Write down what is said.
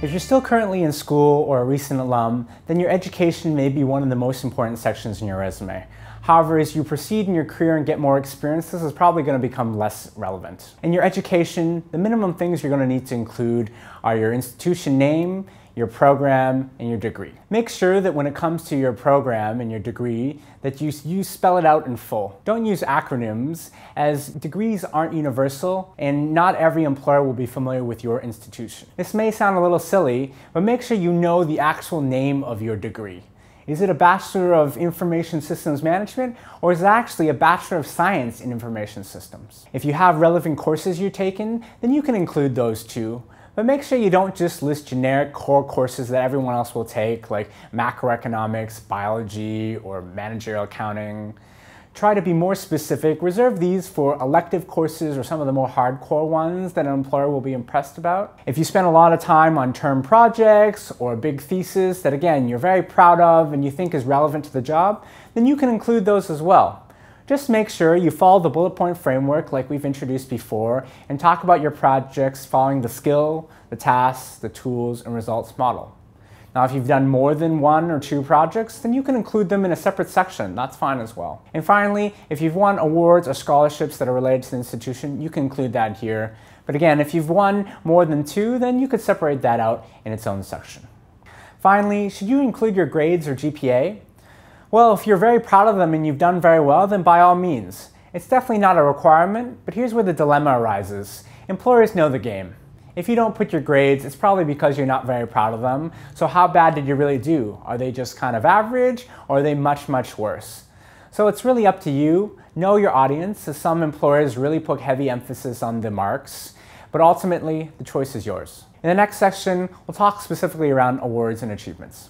If you're still currently in school or a recent alum, then your education may be one of the most important sections in your resume. However, as you proceed in your career and get more experience, this is probably going to become less relevant. In your education, the minimum things you're going to need to include are your institution name, your program, and your degree. Make sure that when it comes to your program and your degree, that you spell it out in full. Don't use acronyms, as degrees aren't universal and not every employer will be familiar with your institution. This may sound a little silly, but make sure you know the actual name of your degree. Is it a Bachelor of Information Systems Management, or is it actually a Bachelor of Science in Information Systems? If you have relevant courses you've taken, then you can include those too. But make sure you don't just list generic core courses that everyone else will take, like macroeconomics, biology, or managerial accounting. Try to be more specific. Reserve these for elective courses or some of the more hardcore ones that an employer will be impressed about. If you spend a lot of time on term projects or a big thesis that, again, you're very proud of and you think is relevant to the job, then you can include those as well. Just make sure you follow the bullet point framework like we've introduced before and talk about your projects following the skill, the tasks, the tools, and results model. Now, if you've done more than 1 or 2 projects, then you can include them in a separate section. That's fine as well. And finally, if you've won awards or scholarships that are related to the institution, you can include that here. But again, if you've won more than 2, then you could separate that out in its own section. Finally, should you include your grades or GPA? Well, if you're very proud of them and you've done very well, then by all means. It's definitely not a requirement, but here's where the dilemma arises. Employers know the game. If you don't put your grades, it's probably because you're not very proud of them. So how bad did you really do? Are they just kind of average, or are they much, much worse? So it's really up to you. Know your audience, as some employers really put heavy emphasis on the marks, but ultimately, the choice is yours. In the next section, we'll talk specifically around awards and achievements.